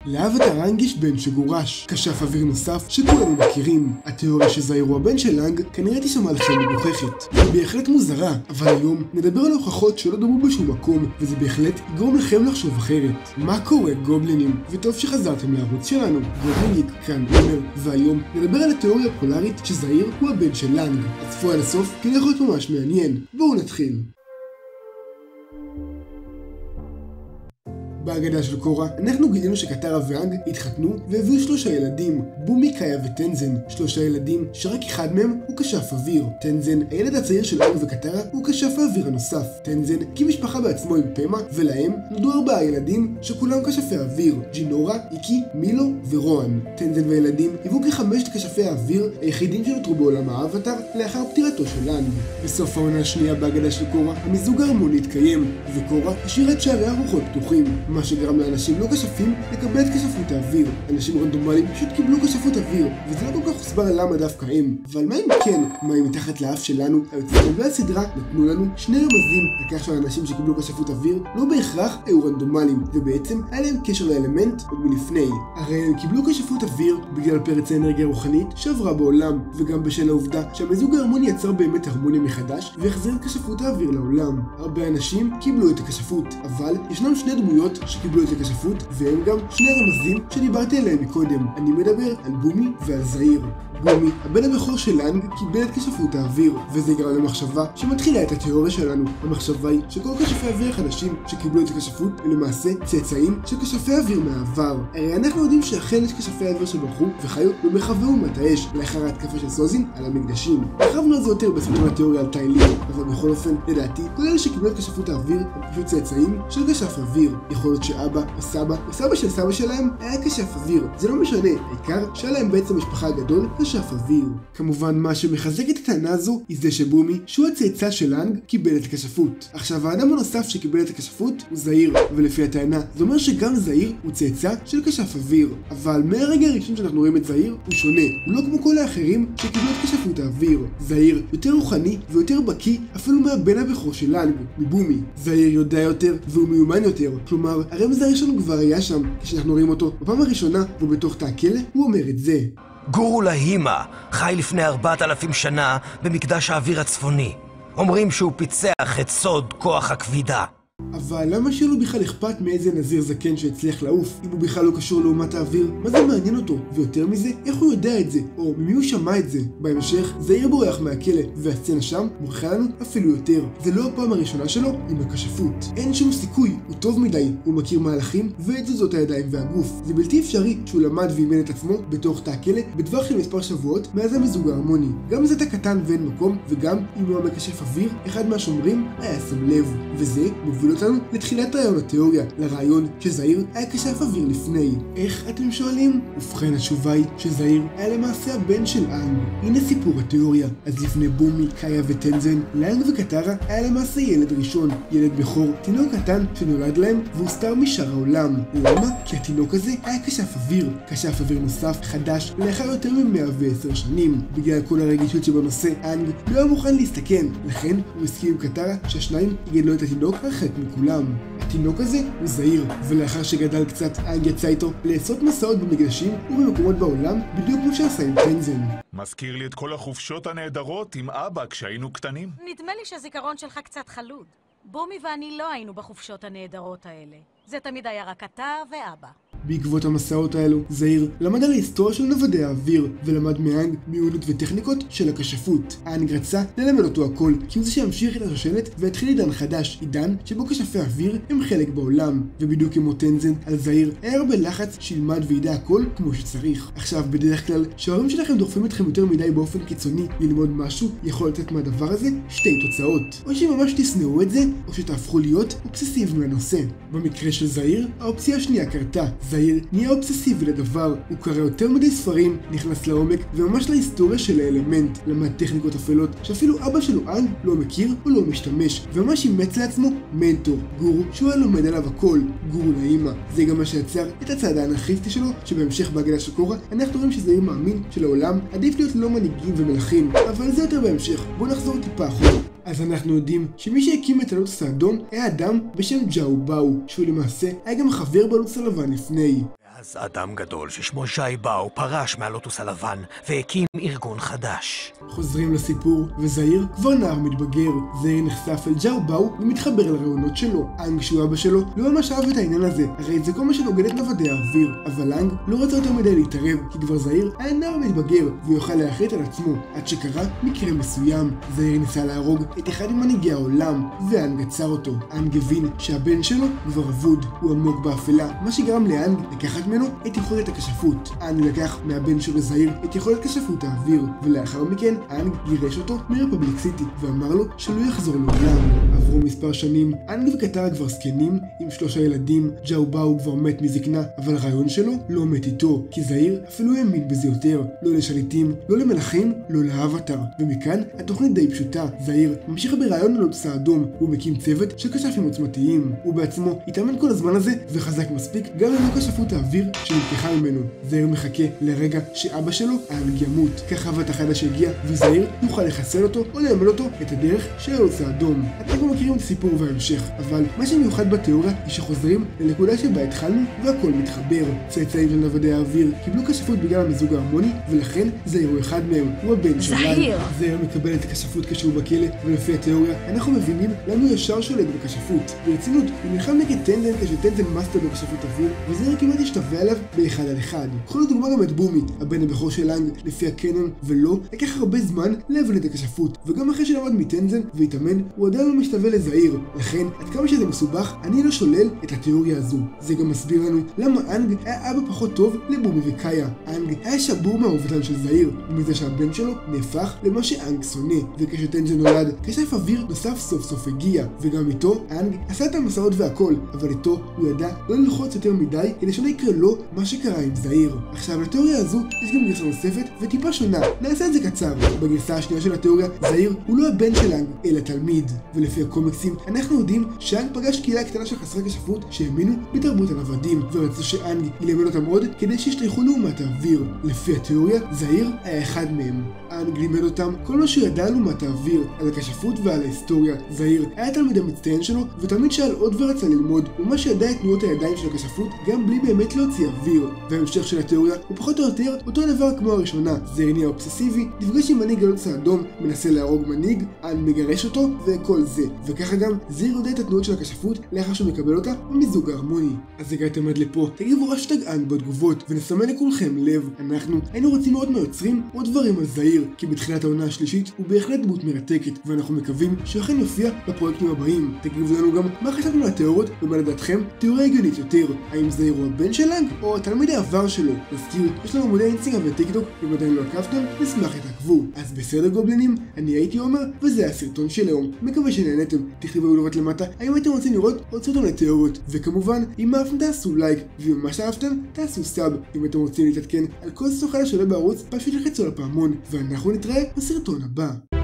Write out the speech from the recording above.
לאבטר האנג יש בן שגורש, כשף אוויר נוסף שכולנו מכירים. התיאוריה שזעיר הוא הבן של האנג כנראה תשמע לכם מגוחכת. היא בהחלט מוזרה, אבל היום נדבר על הוכחות שלא דמו בשום מקום, וזה בהחלט יגרום לכם לחשוב אחרת. מה קורה גובלינים? וטוב שחזרתם לערוץ שלנו. גובליניק כאן אומר, והיום נדבר על התיאוריה הפולרית שזעיר הוא הבן של האנג. הצפו עד הסוף כי יכול להיות ממש מעניין. בואו נתחיל. בהגדה של קורה, אנחנו גילינו שקטרה והאנג התחתנו והביאו 3 ילדים, בומי, קאיה וטנזן. 3 ילדים שרק אחד מהם הוא כשף אוויר. טנזן, הילד הצעיר של האנג וקטרה, הוא כשף האוויר הנוסף. טנזן הקים משפחה בעצמו עם פמה, ולהם נולדו 4 ילדים שכולם כשפי האוויר, ג'ינורה, איקי, מילו ורוען. טנזן וילדים היוו כ5 כשפי האוויר היחידים שנותרו בעולם האבטר לאחר פטירתו של האנג. בסוף העונה השנייה בהגדה של קורה, המיזוג ההרמוני התקיים, וקורה השאירה את שערי הרוחות פתוחים, מה שגרם לאנשים לא כשפים לקבל את כשפות האוויר. אנשים רנדומליים פשוט קיבלו כשפות אוויר, וזה לא כל כך הוסבר למה דווקא הם. אבל מה אם כן? מה אם מתחת לאף שלנו, היוצרים והסדרה נתנו לנו 2 רמזים לכך שהאנשים שקיבלו כשפות אוויר לא בהכרח היו רנדומליים, ובעצם היה להם קשר לאלמנט עוד מלפני. הרי הם קיבלו כשפות אוויר בגלל פרץ האנרגיה הרוחנית שעברה בעולם, וגם בשל העובדה שהמיזוג ההרמוני יצר באמת הרמוניה מחדש והחזיר את כשפות האוויר לעולם. הרבה אנשים קיבלו את הכשפות, אבל ישנם 2 דמויות שקיבלו את הכשפות, והם גם 2 רמזים שדיברתי עליהם מקודם. אני מדבר על בומי ועל זעיר. בומי, הבן הבכור של האנג, קיבל את כשפות האוויר, וזה גרם למחשבה שמתחילה את התיאוריה שלנו. המחשבה היא שכל כשפי האוויר החדשים שקיבלו את הכשפות הם למעשה צאצאים של כשפי האוויר מהעבר. הרי אנחנו יודעים שאכן יש כשפי האוויר שברחו וחיו במרחבי אומת האש לאחר ההתקפה של סוזין על המקדשים. הרחבנו על זה יותר בסרטון התיאוריה על טיילים, אבל בכל אופן, לדעתי, כל אלה שקיבלו את כשפות האוויר הם פשוט צאצאים של כשף אוויר. יכול להיות שאבא או סבא של סבא שלהם היה כשף אוויר. זה לא משנה, העיקר שהיה להם בעצם משפחה גדול כשף אוויר. כמובן, מה שמחזק את הטענה הזו היא זה שבומי, שהוא הצאצא של האנג, קיבל את הכשפות. עכשיו, האדם הנוסף שקיבל את הכשפות הוא זעיר, ולפי הטענה זה אומר שגם זעיר הוא צאצא של כשף אוויר. אבל מהרגע הראשון שאנחנו רואים את זעיר הוא שונה, הוא לא כמו כל האחרים שקיבלו את כשפות האוויר. זעיר יותר רוחני ויותר בקיא אפילו מהבן הבכור של האנג, מבומי. זעיר יודע יותר והוא מיומן יותר, כלומר הרמז הראשון כבר היה שם כשאנחנו רואים אותו בפעם הראשונה והוא בתוך תא הכלא. הוא אומר את זה: גורו להימה חי לפני 4,000 שנה במקדש האוויר הצפוני. אומרים שהוא פיצח את סוד כוח הכבידה. אבל למה שיהיה לו בכלל אכפת מאיזה נזיר זקן שהצליח לעוף, אם הוא בכלל לא קשור לעומת האוויר? מה זה מעניין אותו? ויותר מזה, איך הוא יודע את זה? או ממי הוא שמע את זה? בהמשך, זעיר בורח מהכלא, והסצנה שם מוכיחה לנו אפילו יותר. זה לא הפעם הראשונה שלו עם הכשפות. אין שום סיכוי, הוא טוב מדי, הוא מכיר מהלכים ואת תזוזות הידיים והגוף. זה בלתי אפשרי שהוא למד ואימן את עצמו בתוך תא הכלא בטווח של מספר שבועות מאז המיזוג ההרמוני. גם אם זה תא קטן ואין מקום, וגם אם הוא המקשף אוויר, אחד מהשומרים היה שם לב. וזה מוביל אותנו לתחילת רעיון התיאוריה, לרעיון שזעיר היה כשף אוויר לפני. איך אתם שואלים? ובכן, התשובה היא שזעיר היה למעשה הבן של האנג. הנה סיפור התיאוריה. אז לפני בומי, קאיה וטנזן, לאנג וקטרה היה למעשה ילד ראשון, ילד בכור, תינוק קטן שנולד להם והוסתר משאר העולם. למה? כי התינוק הזה היה כשף אוויר. כשף אוויר נוסף חדש לאחר יותר מ110 שנים. בגלל כל הרגישות שבנושא, האנג לא היה מוכן להסתכן, לכן הוא הסכים עם קטרה שהשניים יגדלו את התינוק הרחק מכולם. התינוק הזה הוא זעיר, ולאחר שגדל קצת, האנג יצא איתו לעשות מסעות במקדשים ובמקומות בעולם, בדיוק כמו שעשה עם טנזן. מזכיר לי את כל החופשות הנהדרות עם אבא כשהיינו קטנים. נדמה לי שהזיכרון שלך קצת חלוד. בומי ואני לא היינו בחופשות הנהדרות האלה. זה תמיד היה רק אתה ואבא. בעקבות המסעות האלו, זעיר למד על ההיסטוריה של נוודי האוויר, ולמד מהאנג מיונות וטכניקות של הכשפות. האנג רצה ללמד אותו הכל, כי הוא זה שימשיך את השושלת והתחיל עידן חדש, עידן שבו כשפי האוויר הם חלק בעולם. ובדיוק כמו טנזן, על זעיר היה הרבה לחץ שילמד וידע הכל כמו שצריך. עכשיו, בדרך כלל, שההורים שלכם דוחפים אתכם יותר מדי באופן קיצוני ללמוד משהו, יכול לתת מהדבר הזה 2 תוצאות. או שממש תשנאו את זה, או שתהפכו להיות אובססיביים לנושא. במקרה של זעיר, האופציה השנייה קרתה. זעיר נהיה אובססיבי לדבר, הוא קרא יותר מדי ספרים, נכנס לעומק וממש להיסטוריה של האלמנט, למד טכניקות אפלות שאפילו אבא שלו האנג לא מכיר או לא משתמש, וממש אימץ לעצמו מנטור, גורו שהוא היה לומד עליו הכל, גורו לאמא. זה גם מה שיצר את הצעד האנרכיסטי שלו, שבהמשך בהגדה של קורה אנחנו רואים שזעיר מאמין שלעולם עדיף להיות לא מנהיגים ומלכים, אבל זה יותר בהמשך. בואו נחזור טיפה אחורה. אז אנחנו יודעים שמי שהקים את הלוטוס האדום היה אדם בשם ג'או באו, שהוא למעשה היה גם חבר בלוטוס הלבן לפני. אז אדם גדול ששמו ז'אי באו פרש מהלוטוס הלבן והקים ארגון חדש. חוזרים לסיפור, וזעיר כבר נער מתבגר. זעיר נחשף אל ג'או באו ומתחבר לרעיונות שלו. אנג שהוא אבא שלו לא ממש אהב את העניין הזה, הרי זה כל מה שנוגד את נוודי האוויר. אבל אנג לא רצה יותר מדי להתערב, כי כבר זעיר היה נער מתבגר ויוכל להחליט על עצמו. עד שקרה מקרה מסוים, זעיר ניסה להרוג את אחד ממנהיגי העולם, ואנג עצר אותו. אנג הבין שהבן שלו כבר אבוד, הוא עמוק באפלה, מה שגרם לאנג לקחת ממנו את יכולת הכשפות. אנג לקח מהבן שלו זעיר את יכולת כשפות האוויר, ולאחר מכן אנג גירש אותו מרפבליק סיטי ואמר לו שלא יחזור לעולם. עברו מספר שנים, אנג וקטרה כבר זקנים עם 3 ילדים. ג'או באו כבר מת מזקנה, אבל הרעיון שלו לא מת איתו, כי זעיר אפילו האמין בזה יותר. לא לשליטים, לא למלכים, לא לאבטר. ומכאן התוכנית די פשוטה. זעיר ממשיך ברעיון הלוטוס האדום, הוא מקים צוות של כשפים עוצמתיים. הוא בעצמו התאמן כל הזמן הזה וחזק מספיק גם ללא כשפות האוויר שנלקחה ממנו. זעיר מחכה לרגע שאבא שלו אנג ימות. כך אבטר חדש יגיע וזעיר יוכל לחסל אותו או ללמד אותו את הדרך של הלוטוס האדום. אתם כבר מכירים את הסיפור וההמשך, אבל מה שמיוחד בתיאוריה היא שחוזרים לנקודה שבה התחלנו והכל מתחבר. צאצאים של נוודי האוויר קיבלו כשפות בגלל המיזוג ההרמוני, ולכן זעיר הוא אחד מהם, הוא הבן של אנג. זעיר מקבל את הכשפות כשהוא בכלא, ולפי התיאוריה אנחנו מבינים למה הוא ישר שולט בכשפות. ברצינות, הוא נלחם נגד טנזן כשטנזן מאסטר בכשפות אוויר, וזעיר כמעט השתווה עליו באחד על אחד. קחו לדוגמה גם את בומי, הבן הבכור של אנג לפי הקנון, ולא לקח הרבה זמן להבין את הכשפות, וגם אחרי שלמד מטנזן והתאמן הוא עדיין לא משתווה לזעיר. לכן עד כמה שזה מסובך אני לא שולל את התיאוריה הזו. זה גם מסביר לנו למה אנג היה אבא פחות טוב לבומי וקאיה. אנג היה שבור מהאובדן של זעיר ומזה שהבן שלו נהפך למה שאנג שונא, וכשטנזן נולד כשף אוויר נוסף סוף סוף הגיע, וגם איתו אנג עשה את המסעות והכל, אבל איתו הוא ידע לא ללחוץ יותר מדי כדי שלא יקרה לו מה שקרה עם זעיר. עכשיו לתיאוריה הזו יש גם גרסה נוספת וטיפה שונה, נעשה את זה קצר. בגרסה השנייה של התיאוריה זעיר הוא לא הבן של אנג אלא תלמיד, ולפי הקומיקסים אנחנו יודעים שאנג פגש קהילה קטנה של חסרי כשפות שהאמינו בתרבות הנוודים ורצו שאנג ילמד אותם עוד כדי שישתייכו לאומת האוויר. לפי התיאוריה זעיר היה אחד מהם. אנג לימד אותם כל מה שהוא ידע על אומת האוויר, על הכשפות ועל ההיסטוריה. זעיר היה תלמיד המצטיין שלו ותמיד שאל עוד ורצה ללמוד, ומה שידע את תנועות הידיים של הכשפות גם בלי באמת להוציא אוויר. וההמשך של התיאוריה הוא פחות או יותר אותו דבר כמו הראשונה. זעיר נהיה אובססיבי, נפגש עם מנהיג הלוטוס האדום, מנסה להרוג מנהיג, אנג מגרש אותו וכל זה. וככה גם זעיר יודע את התנועות של הכשפות לאחר שהוא מקבל אותה במיזוג ההרמוני. אז הגעתם עד לפה, תגיבו רשטג אנג בתגובות ונסמן לכולכם לב. אנחנו היינו רוצים מאוד מהיוצרים עוד דברים על זעיר, כי בתחילת העונה השלישית הוא בהחלט דמות מרתקת, ואנחנו מקווים שאכן יופיע בפרויקטים הבאים. תגיבו לנו גם מה חשבתם על התיאוריות ומה לדעתכם תיאוריה הגיונית יותר, האם זעיר הוא הבן של אנג או תלמיד העבר שלו. תזכירו, יש לנו עמודי אינסטגרם וטיקטוק, אם עדיין לא עקבתם נשמח שתעקבו. אז בסדר גובלינים, אני הייתי עומר וזה הסרטון של היום, מקווה שנהנתם. תכתבו בתגובות למטה האם הייתם רוצים לראות עוד סרטון לתיאוריות, וכמובן אם אהבתם תעשו לייק, ואם ממש אהבתם תעשו סאב. אם אתם רוצים להתעדכן על כל סרטון חדש שעולה בערוץ פשוט לחצו על הפעמון, ואנחנו נתראה בסרטון הבא.